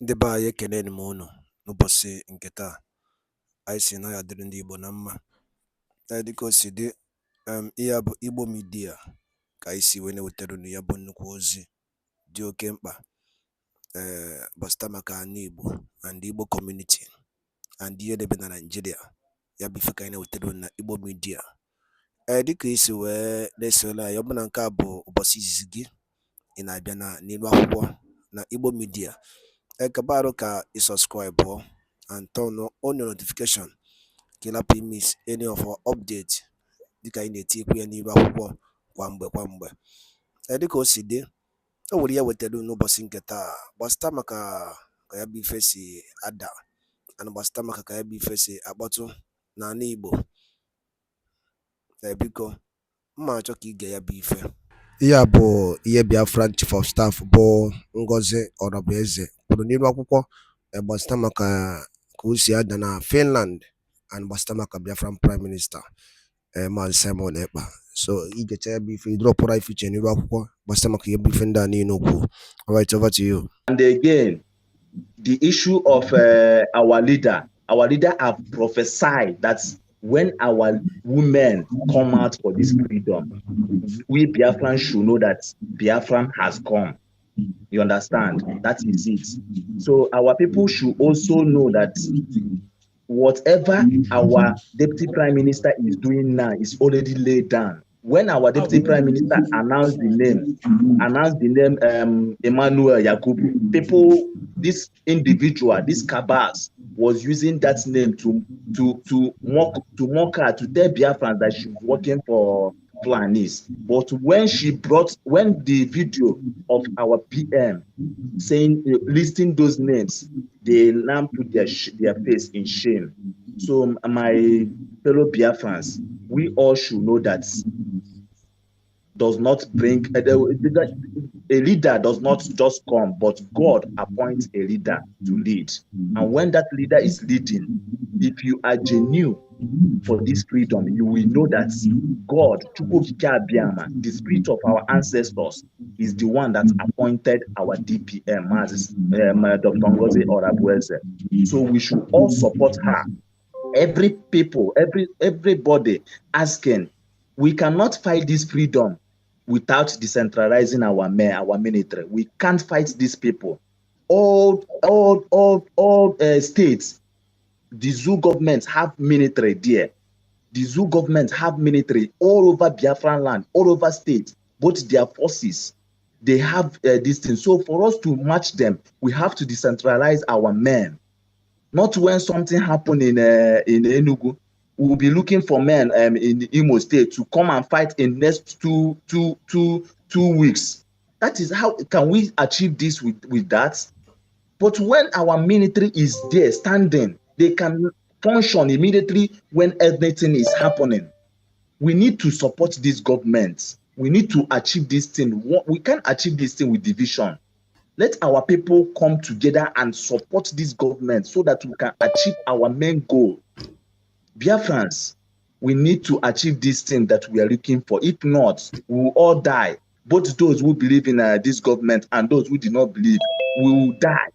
Ndị be anyị ekeneni m unu n'ụbọchị nke taa. Anyị sị na ya dịrị ndị Igbo na mma. Dịka o si dị, ihe a bụ Igbo Media ka anyị si wee na-ewetara unu ya bụ nnukwu ozi dị oke mkpa gbasata maka ana Igbo and Igbo community and ihe debe na Nigeria. Ya bụ ife ka anyị na-ewetara unu na Igbo Media. Dịka isi wee na-esole anyị, ọ bụ na nke a bụ ụbọchị izizi gị ị na-abịa n'ilu akwụkwọ na Igbo Media, kabaru ka subscribe and turn on your notification ka ị lapụ miss any of our update dịka anyị na-etikwu ya n'ilu akwụkwọ kwa mgbe. Dịka o si dị, o nwere ya wetara n'ụbọchị nke taa gbasata maka ka ya bụ ife si ada and gbasata maka ka ya bụ ife si akpọtụ n'ala Igbo. Biko mma achọ ka ige ya bụ ife. Ihe a bụ ihe BIAFRA Chief of Staff bụ Ngozi Orabueze kwuru n'ilu akwụkwọ gbasata maka ka o si ada na Finland and gbasata maka Biafran Prime Minister Maazị Simon Ekpa. So igecha ya bụ ife idropụra ife iche n'ilu akwụkwọ gbasata maka ihe bụ ife ndị a niile okwu. All right, over to you. And again, the issue of our leader have prophesied that when our women come out for this freedom, we Biafran should know that Biafran has come. You understand? That is it. So our people should also know that whatever our Deputy Prime Minister is doing now is already laid down. When our Deputy Prime Minister announced the name Emmanuel Yakubu, people, this individual, this Kabas, was using that name to mock her, to tell Biafran that she was working for Flanis. But when the video of our PM saying, listing those names, they now put their face in shame. So my fellow Biafrans, we all should know that does not bring a leader does not just come, but God appoints a leader to lead. And when that leader is leading, if you are genuine for this freedom, you will know that God, the spirit of our ancestors, is the one that appointed our DPM, Dr. Ngozi Orabueze. So we should all support her. Everybody asking, we cannot fight this freedom without decentralizing our military. We can't fight these people. All states, the zoo governments have military there. The zoo governments have military all over Biafran land, all over states, both their forces. They have this thing. So for us to match them, we have to decentralize our men. Not when something happened in Enugu, we will be looking for men in Imo State to come and fight in next two weeks. That is how can we achieve this with that? But when our military is there standing, they can function immediately when anything is happening. We need to support these governments. We need to achieve this thing. We can't achieve this thing with division. Let our people come together and support this government so that we can achieve our main goal. Biafrans, we need to achieve this thing that we are looking for. If not, we will all die. Both those who believe in this government and those who do not believe, we will die.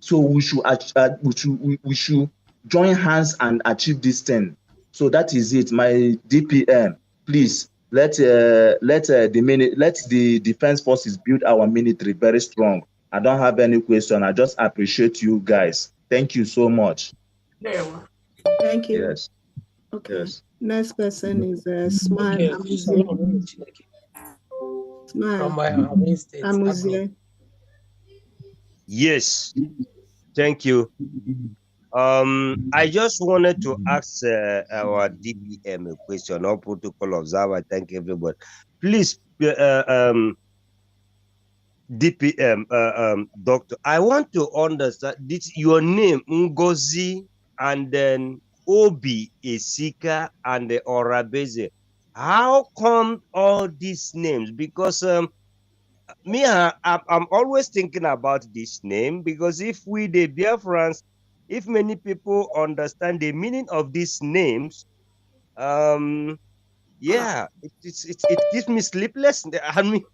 So we should join hands and achieve this thing. So that is it. My DPM, please let the defense forces build our military very strong. I don't have any question. I just appreciate you guys. Thank you so much. Thank you. Yes. Okay. Yes. Next person is Smile Amuzie. Smile. Yes. Thank you. I just wanted to ask our DPM a question, or protocol observer. Thank everybody. Please, DPM, doctor, I want to understand this. Your name, Ngozi, and then Obi, Esika, and the Orabeze. How come all these names? Because me, I'm always thinking about this name, because if we, the Biafrans, if many people understand the meaning of these names, yeah, it gives me sleepless. I mean,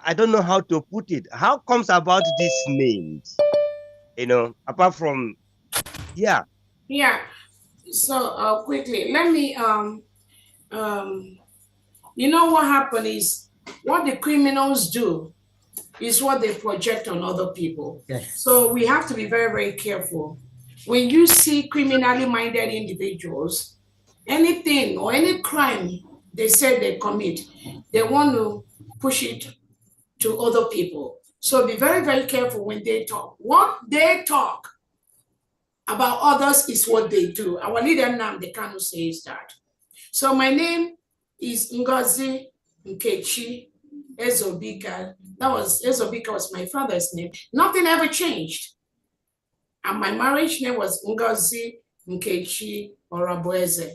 I don't know how to put it. How comes about these names? You know, apart from, yeah. Yeah. So quickly, let me you know what happened is what the criminals do is what they project on other people. Yes. So we have to be very, very careful. When you see criminally minded individuals, anything or any crime they say they commit, they want to push it to other people. So be very, very careful when they talk. What they talk about others is what they do. Our leader NNAMDI KANU'S says that. So my name is Ngozi Nkechi Ezobika. Ezobika was my father's name. Nothing ever changed. And my marriage name was Ngozi Nkechi Orabueze.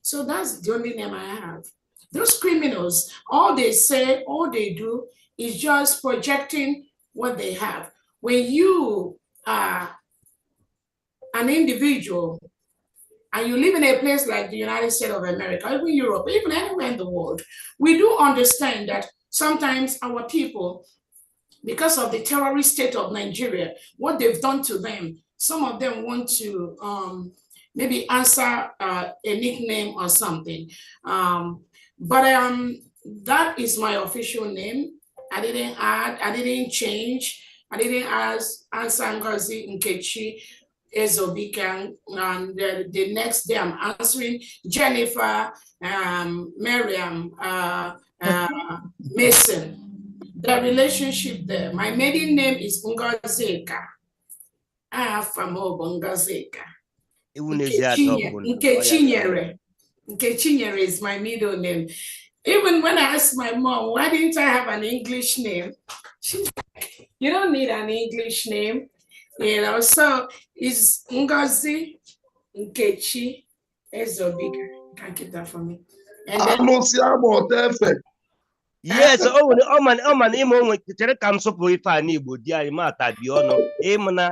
So that's the only name I have. Those criminals, all they say, all they do is just projecting what they have. When you are an individual and you live in a place like the United States of America, even Europe, even anywhere in the world, we do understand that sometimes our people, because of the terrorist state of Nigeria, what they've done to them, some of them want to maybe answer a nickname or something. But that is my official name. I didn't add, I didn't change, I didn't answer Ngozi Nkechi Ezobika, and the next day I'm answering Jennifer, Miriam, Mason. The relationship there. My maiden name is Ngozeka. I have Famobo Ngozeka. Nkechinyere is my middle name. Even when I asked my mom, why didn't I have an English name? She's like, you don't need an English name. You know, so it's Ngozi Nkechi Ezobika. You can keep that for me. And then, yes, oh man, chere ka m sụpụ ife a n'Igbo di anyị ma tabi ọnụ ịma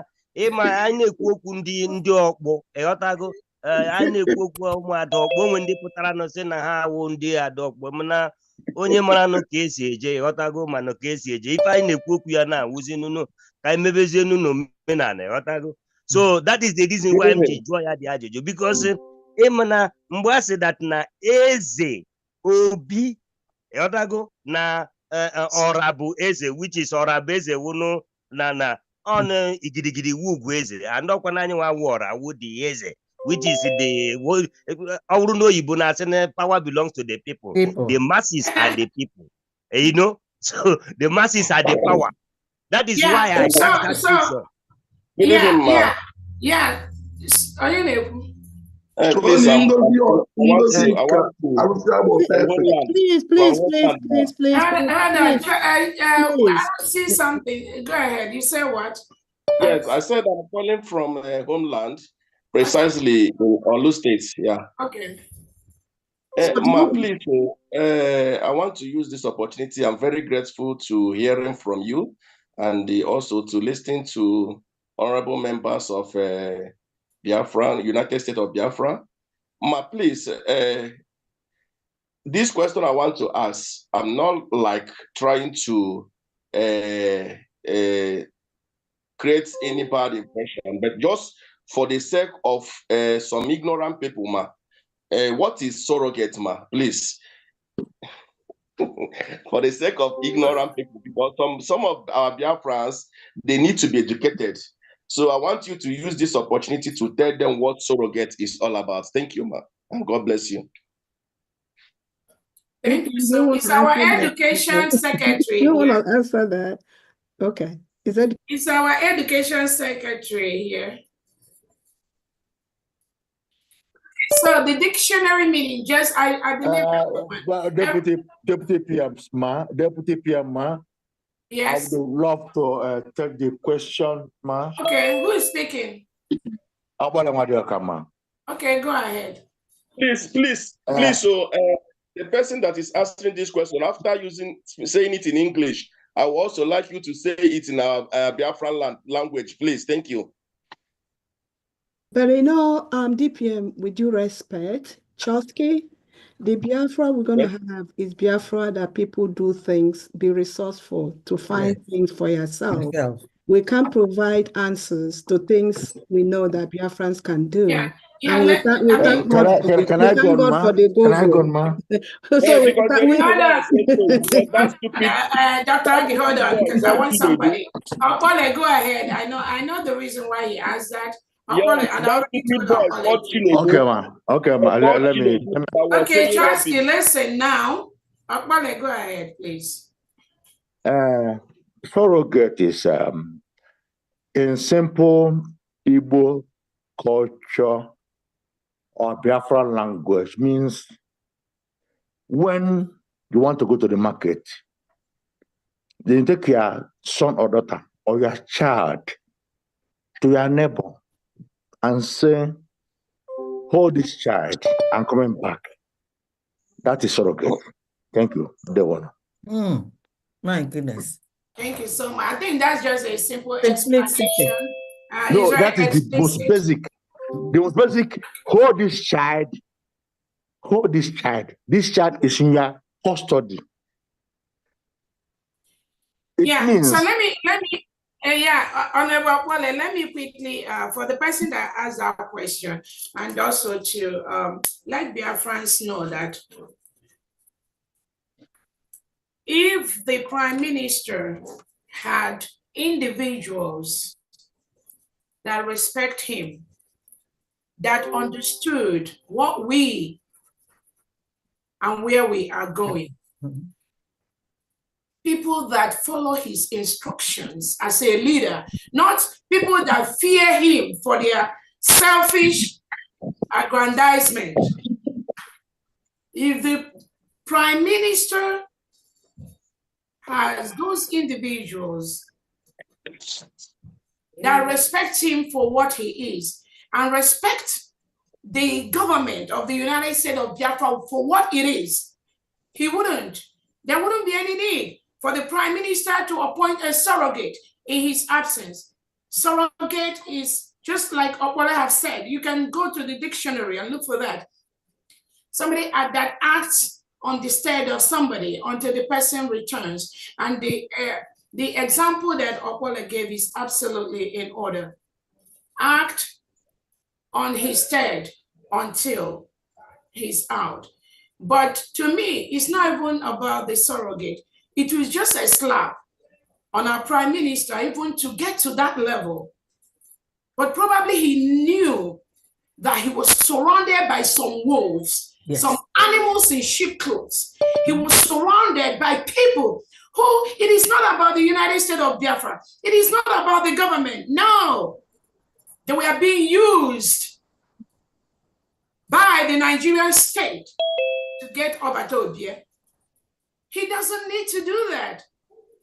anyị na-ekwu okwu ndị ọkpụ ịghọtago anyị na-ekwu okwu ụmụada ọkpụ onwe ndị pụtara nụ sị na ha awụ ndị ada ọkpụ mana onye mara nụ ka esi eje ịghọtago mana ka esi eje ife anyị na-ekwu okwu ya na-awụzi nụnụ ka anyị mebezie nụnụ omenala ịghọtago. So that is the reason why m ji jụọ ya dị ajụjụ because ịmana mgbe a sị that na eze obi Yotago na Orabu Eze, which is Orabu Eze wunu na on Igirigiri Wugu Eze, and Okanani Wara Woody Eze, which is the Auruno Ibunasene power belongs to the people. The masses are the people. You know, so the masses are the power. That is why I Please, I see something. Go ahead. You say what? Yes, I said I'm calling from homeland, precisely Olu State. Yeah. Okay. Please, I want to use this opportunity. I'm very grateful to hearing from you and also to listening to honorable members of Biafra, United States of Biafra. Please, this question I want to ask, I'm not like trying to create any bad impression, but just for the sake of some ignorant people, what is surrogate, please? For the sake of ignorant people, because some of our Biafrans, they need to be educated. So I want you to use this opportunity to tell them what surrogate is all about. Thank you, and God bless you. Thank you. So it's our education secretary. You want to answer that? Okay. It's our education secretary here. So the dictionary meaning, just I believe Deputy PM, yes. I would love to take the question, ma. Okay, who is speaking? Okay, go ahead. Please. So the person that is answering this question, after saying it in English, I would also like you to say it in our Biafran language, please. Thank you. But you know, DPM, with due respect, Chosky, the Biafra we're going to have is Biafra that people do things, be resourceful to find things for yourself. we can't provide answers to things we know that Biafrans can do. Yeah. And we thank God for the Can I go, Google. ma? So because that's stupid. Dr. Agi, hold on, because I want That's somebody. Okpole, go ahead. I know the reason why he asked that. Okpole, Yes, and I that already stupid told boy Okpole. called Chinedu. Okay, ma. Okay, ma. Let me. Okay, Chasky, listen now. Okpole, go ahead, please. Surrogate is in simple Igbo culture or Biafra language means when you want to go to the market, then you take your son or daughter or your child to your neighbor and say, hold this child and coming back. That is surrogate. Thank you. Devon. My goodness. Thank you so much. I think that's just a simple explanation. No, that is the most basic. The most basic, hold this child. Hold this child. This child is in your custody. It means, so let me Honorable Okpole, let me quickly for the person that asked that question, and also to let Biafrans know that if the Prime Minister had individuals that respect him, that understood what we and where we are going, people that follow his instructions as a leader, not people that fear him for their selfish aggrandizement. If the Prime Minister has those individuals that respect him for what he is and respect the government of the United States of Biafra for what it is, there wouldn't be any need for the Prime Minister to appoint a surrogate in his absence. Surrogate is just like what I have said. You can go to the dictionary and look for that. Somebody that acts on the stead of somebody until the person returns. And the example that Okpole gave is absolutely in order. Act on his stead until he's out. But to me, it's not even about the surrogate. It was just a slap on our Prime Minister even to get to that level. But probably he knew that he was surrounded by some wolves, some animals in sheep clothes. He was surrounded by people who, it is not about the United States of Biafra. It is not about the government. No, they were being used by the Nigerian state to get Obi Obi. He doesn't need to do that.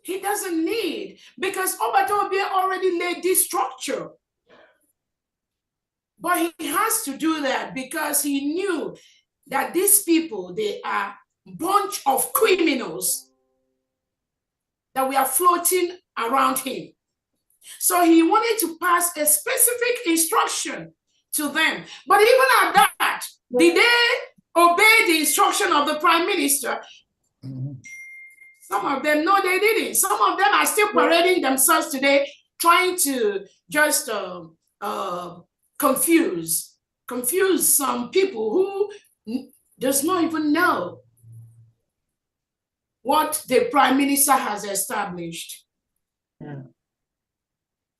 He doesn't need, because Obi Obi already laid this structure. But he has to do that because he knew that these people, they are a bunch of criminals that were floating around him. So he wanted to pass a specific instruction to them. But even at that, did they obey the instruction of the Prime Minister? Some of them, no, they didn't. Some of them are still parading themselves today, trying to just confuse some people who does not even know what the Prime Minister has established.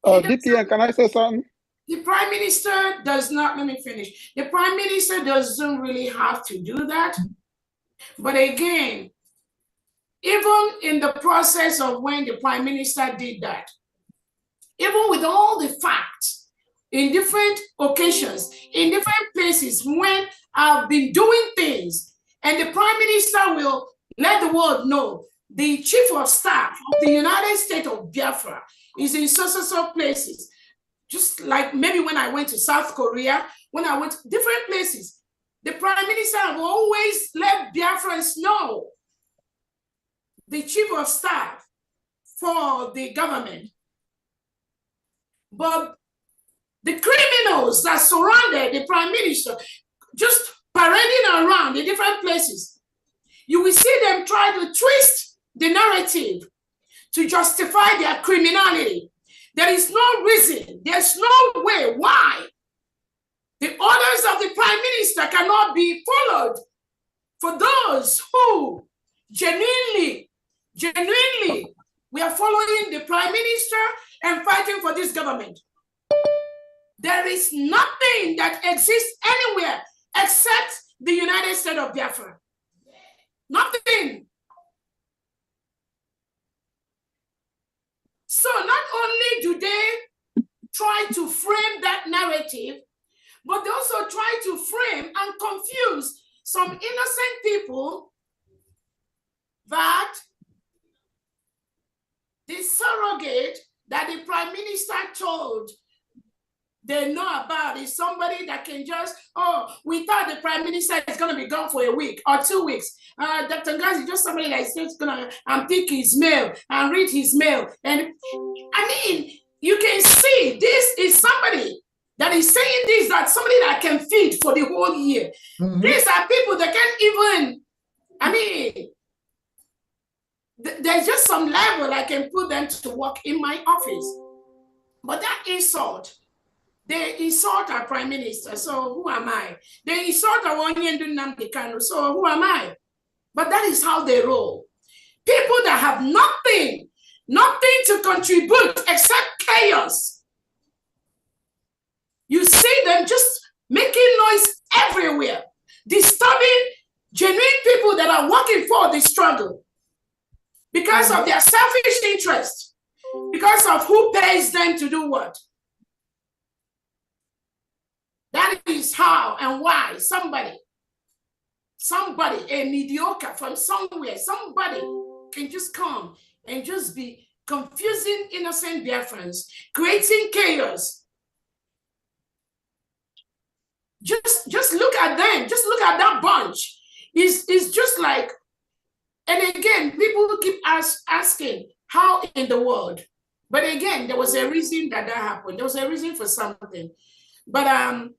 DPN, can I say something? The Prime Minister does not, let me finish. The Prime Minister doesn't really have to do that. But again, even in the process of when the Prime Minister did that, even with all the facts, in different occasions, in different places, when I've been doing things, and the Prime Minister will let the world know the Chief of Staff of the United States of Biafra is in so places. Just like maybe when I went to South Korea, when I went to different places, the Prime Minister have always let Biafrans know the Chief of Staff for the government. But the criminals that surrounded the Prime Minister, just parading around in different places, you will see them try to twist the narrative to justify their criminality. There is no reason, there's no way why the orders of the Prime Minister cannot be followed for those who genuinely, we are following the Prime Minister and fighting for this government. There is nothing that exists anywhere except the United States of Biafra. Nothing. So not only do they try to frame that narrative, but they also try to frame and confuse some innocent people that the surrogate that the Prime Minister told they know about is somebody that can just, oh, we thought the Prime Minister is going to be gone for a week or 2 weeks. Dr. Ngazi is just somebody that is just going to pick his mail and read his mail. And I mean, you can see this is somebody that is saying this, that somebody that can feed for the whole year. Mm-hmm. These are people that can't even, I mean, there's just some level I can put them to work in my office. But that insult, they insult our Prime Minister, so who am I? They insult our NNAMDI, so who am I? But that is how they roll. People that have nothing to contribute except chaos. You see them just making noise everywhere, disturbing genuine people that are working for the struggle because of their selfish interest, because of who pays them to do what. That is how and why somebody, a mediocre from somewhere, somebody can just come and just be confusing innocent Biafrans, creating chaos. Just look at them. Just look at that bunch. It's just like, and again, people keep asking, how in the world? But again, there was a reason that happened. There was a reason for something. But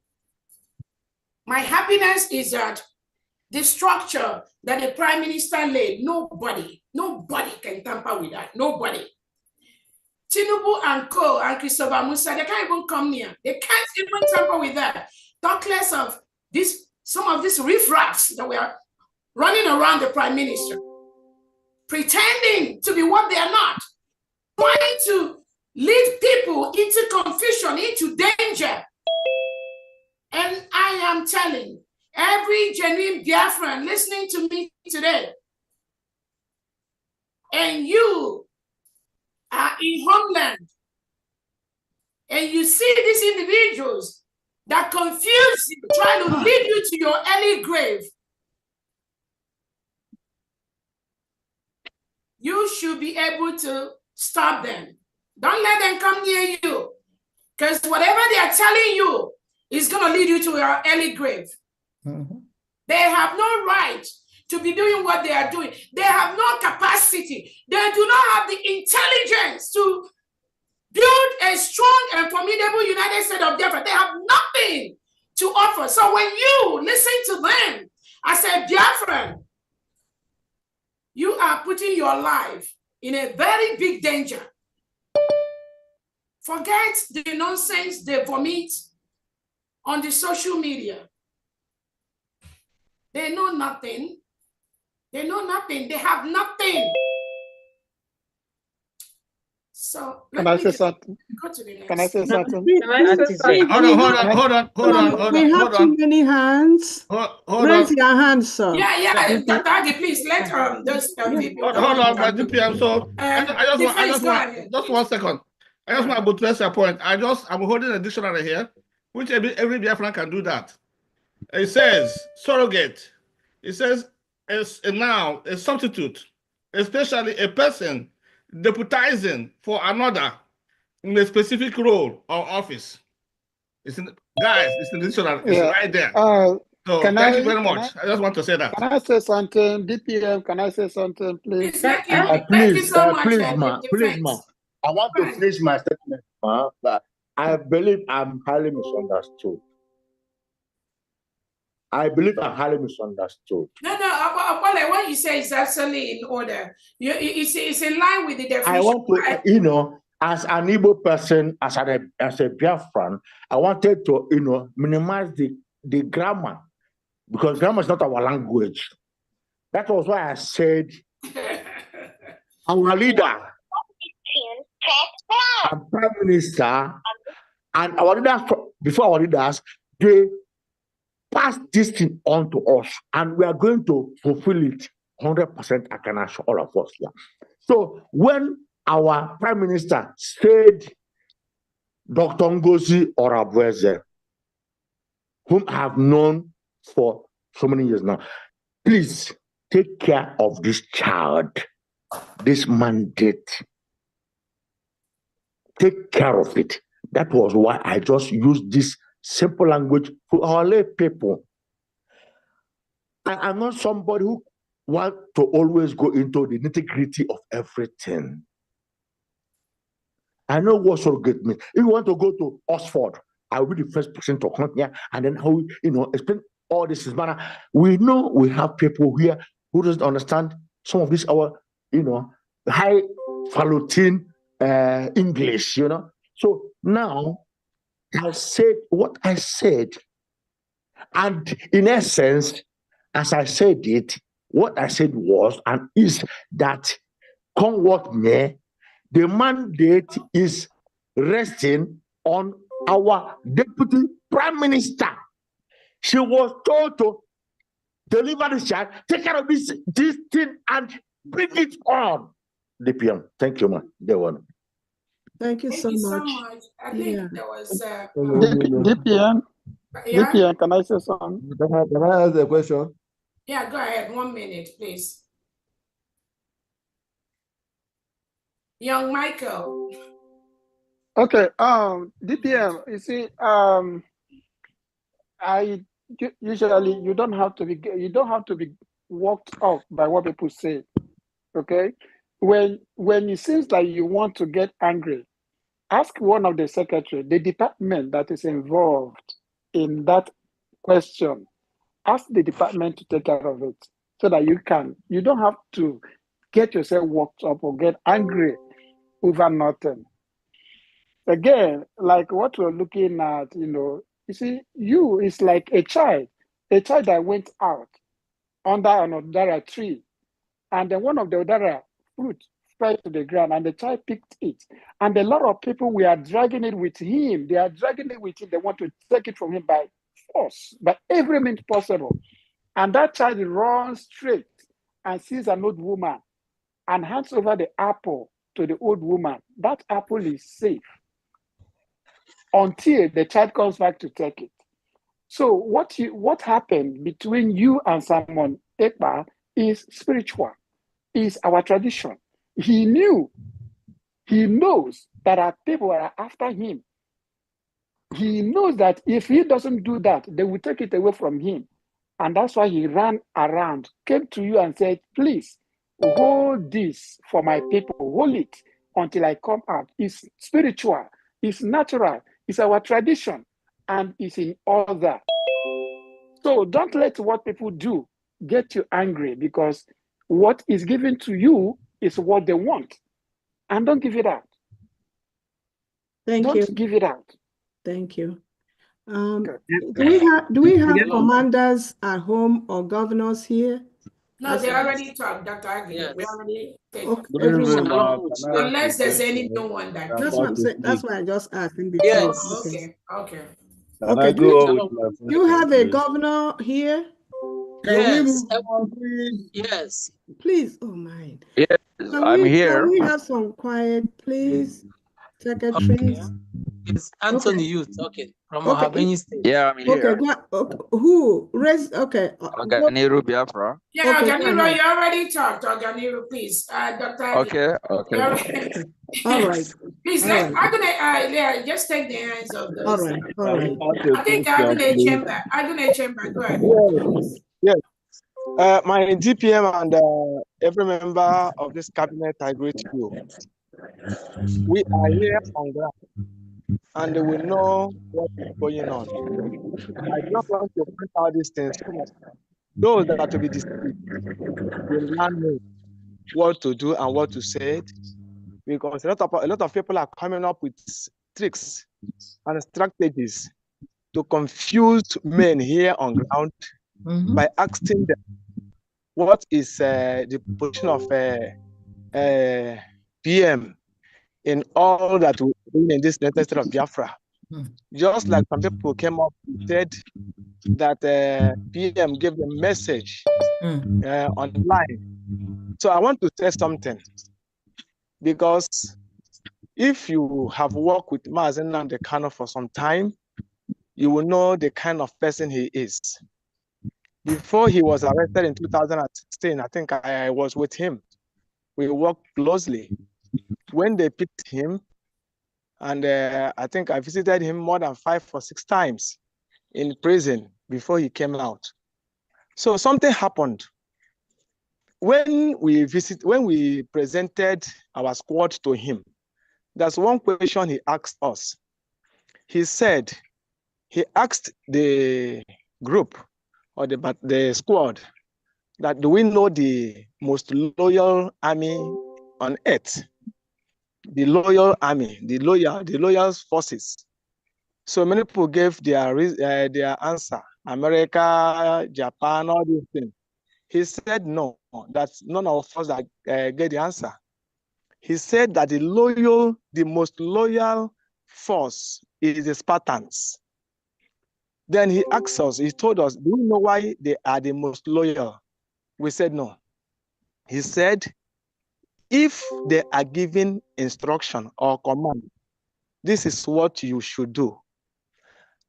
my happiness is that the structure that the Prime Minister laid, nobody can tamper with that. Nobody. Tinubu and Co. and Christopher Musa, they can't even come near. They can't even tamper with that. Talk less of this, some of these riffraffs that were running around the Prime Minister, pretending to be what they are not, trying to lead people into confusion, into danger. And I am telling every genuine Biafran listening to me today, and you are in homeland, and you see these individuals that confuse you, trying to lead you to your early grave, you should be able to stop them. Don't let them come near you, because whatever they are telling you is going to lead you to your early grave. Mm-hmm. They have no right to be doing what they are doing. They have no capacity. They do not have the intelligence to build a strong and formidable United States of Biafra. They have nothing to offer. So when you listen to them as a Biafran, you are putting your life in a very big danger. Forget the nonsense they vomit on the social media. They know nothing. They know nothing. They have nothing. So can I say something? Go to the next. Can I say something? Hold on. We have too many hands. Raise your hand, sir. Yeah. Dr. Agi, please let those people. Hold on, my DPM. So I just want just 1 second. I just want to address your point. I'm holding a dictionary here, which every Biafran can do that. It says surrogate. It says a noun, a substitute, especially a person deputizing for another in a specific role or office. It's in the dictionary. It's right there. So thank you very much. I just want to say that. Can I say something? DPM, can I say something, please? Please, ma. I want to finish my statement, ma. But I believe I'm highly misunderstood. No, what you say is absolutely in order. It's in line with the definition. I want to, as an Igbo person, as a Biafran, I wanted to, minimize the grammar, because grammar is not our language. That was why I said our leader and Prime Minister and our leaders, before our leaders, they passed this thing on to us, and we are going to fulfill it 100%. I can assure all of us. Yeah. So when our Prime Minister said Dr. Ngozi Orabueze, whom I have known for so many years now, please take care of this child, this mandate. Take care of it. That was why I just used this simple language for our lay people. I'm not somebody who wants to always go into the nitty-gritty of everything. I know what surrogate means. If you want to go to Oxford, I will be the first person to come here, and then how explain all this is matter. We know we have people here who doesn't understand some of this our high falutin English, So now I said what I said, and in essence, as I said it, what I said was and is that come what may, the mandate is resting on our deputy prime minister. She was told to deliver the child, take care of this thing, and bring it on. DPM. Thank you, man. Thank you so much. I think there was DPM. Yeah? DPM, can I say something? Can I ask a question? Yeah, go ahead. 1 minute, please. Young Michael. Okay, DPM, you see, usually you don't have to be walked off by what people say. Okay? When it seems like you want to get angry, ask one of the secretary, the department that is involved in that question. Ask the department to take care of it so that you don't have to get yourself worked up or get angry over nothing. Again, like what we're looking at, you see, is like a child that went out under an Odara tree, and then one of the Odara fruit fell to the ground, and the child picked it. And a lot of people were dragging it with him. They are dragging it with him. They want to take it from him by force, by every means possible. And that child runs straight and sees an old woman and hands over the apple to the old woman. That apple is safe until the child comes back to take it. So what happened between you and Simon Ekpa is spiritual, is our tradition. He knows that our people are after him. He knows that if he doesn't do that, they will take it away from him. And that's why he ran around, came to you and said, please, hold this for my people, hold it until I come out. It's spiritual, it's natural, it's our tradition, and it's in order. So don't let what people do get you angry, because what is given to you is what they want. And don't give it out. Don't give it out. Thank you. Do we have commanders at home or governors here? No, they already talked, Dr. Agnew. Yes. We already unless there's any new one that that's what I'm saying. That's why I just asked in between. Yes. Okay. Okay. Do you have a governor here? Yes. Yes. Please. Oh my. Yes, I'm here. Can we have some quiet, please? Secretaries. Okay. It's Anthony Youth talking from Ohabeni State. Yeah, I'm here. Okay. Who? Okay. Oganiru Biafra. Yeah, Oganiru, you already talked. Oganiru, please. Dr. Okay. All right. Please, I'm gonna just take the hands of those. All right. I think I'm gonna chamber. Go ahead. Yes. My DPM and every member of this cabinet, I greet you. We are here on ground, and we know what is going on. I just want to point out these things. Those that are to be deceived will not know what to do and what to say because a lot of people are coming up with tricks and strategies to confuse men here on ground by asking them what is the position of PM in all that we're doing in this United States of Biafra. Just like some people came up and said that PM gave the message online. So I want to say something, because if you have worked with Mazen Nnamdi Kanu for some time, you will know the kind of person he is. Before he was arrested in 2016, I think I was with him. We worked closely. When they picked him, and I think I visited him more than 5 or 6 times in prison before he came out. So something happened. When we presented our squad to him, there's one question he asked us. He asked the group or the squad that, do we know the most loyal army on earth? The loyal army, the loyal forces. So many people gave their answer. America, Japan, all these things. He said no, that's none of us that get the answer. He said that the most loyal force is the Spartans. Then he asked us, he told us, do you know why they are the most loyal? We said no. He said, if they are given instruction or command, this is what you should do,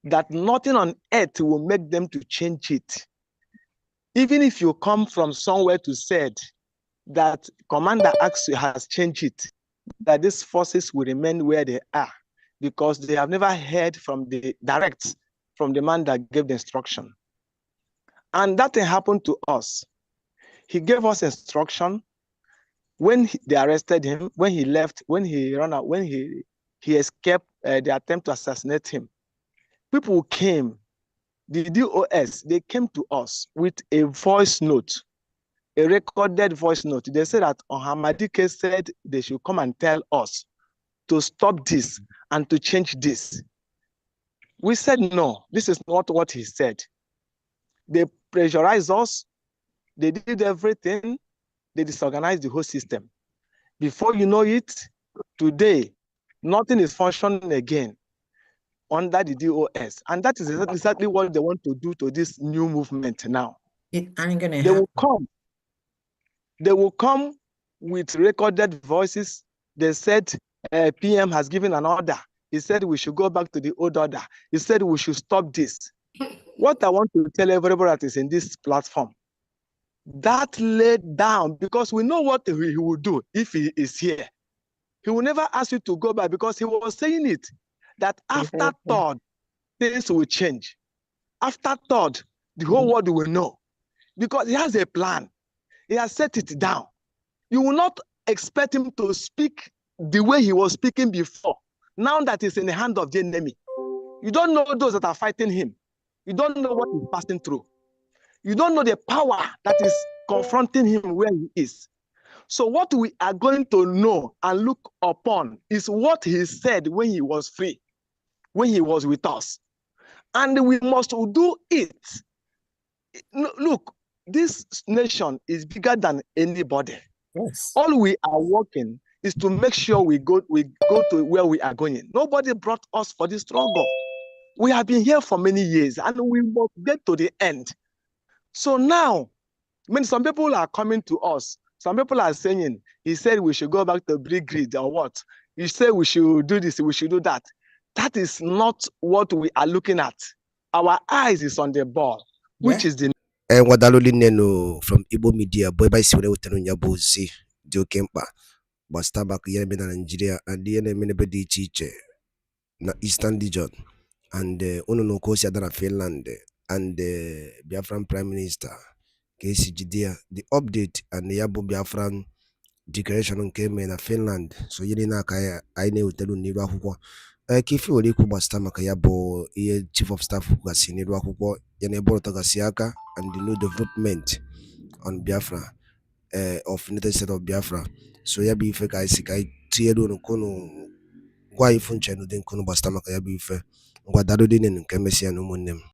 that nothing on earth will make them to change it. Even if you come from somewhere to say that commander has changed it, that these forces will remain where they are, because they have never heard from the man that gave the instruction. And that thing happened to us. He gave us instruction. When they arrested him, when he left, when he ran out, when he escaped the attempt to assassinate him, people came, the DOS, they came to us with a voice note, a recorded voice note. They said that Ohamadike said they should come and tell us to stop this and to change this. We said, no, this is not what he said. They pressurized us. They did everything. They disorganized the whole system. Before you know it, today, nothing is functioning again under the DOS. And that is exactly what they want to do to this new movement now. It ain't gonna They happen. will come with recorded voices. They said PM has given an order. He said we should go back to the old order. He said we should stop this. What I want to tell everybody that is in this platform, that laid down, because we know what he will do if he is here. He will never ask you to go back, because he was saying it, that after third, things will change. After third, the whole world will know, because he has a plan. He has set it down. You will not expect him to speak the way he was speaking before, now that he's in the hand of the enemy. You don't know those that are fighting him. You don't know what he's passing through. You don't know the power that is confronting him where he is. So what we are going to know and look upon is what he said when he was free, when he was with us. And we must do it. Look, this nation is bigger than anybody. Yes. All we are working is to make sure we go to where we are going. Nobody brought us for this struggle. We have been here for many years, and we must get to the end. So now, some people are coming to us. Some people are saying, he said we should go back to Brig Grid or what? He said we should do this, we should do that. That is not what we are looking at. Our eyes is on the ball, which is the Wadaloli Neno from Igbo Media, boy by Sire Utenuyabuzi, Jokempa, Bastabak Yemen Nigeria, and the NNAMDI teacher, na Eastern Region, and Uno Kosia Dana Finland, and the Biafran Prime Minister, KCGD, the update, and the Yabu Biafran declaration came in Finland, so Yelina Kaya, I know Telu Nira Huko. Kifi waliku basta makayabo iye chief of staff kukasinirwa huko yaneboro tagasiaka and the new development on Biafra of United States of Biafra. So yabi feka isikai tinyere unu ka unu gwa ifu nche n'ụdị nke unu gbasara maka ya bụ ife ngwa daalụ dị nke emesịa na ụmụnne m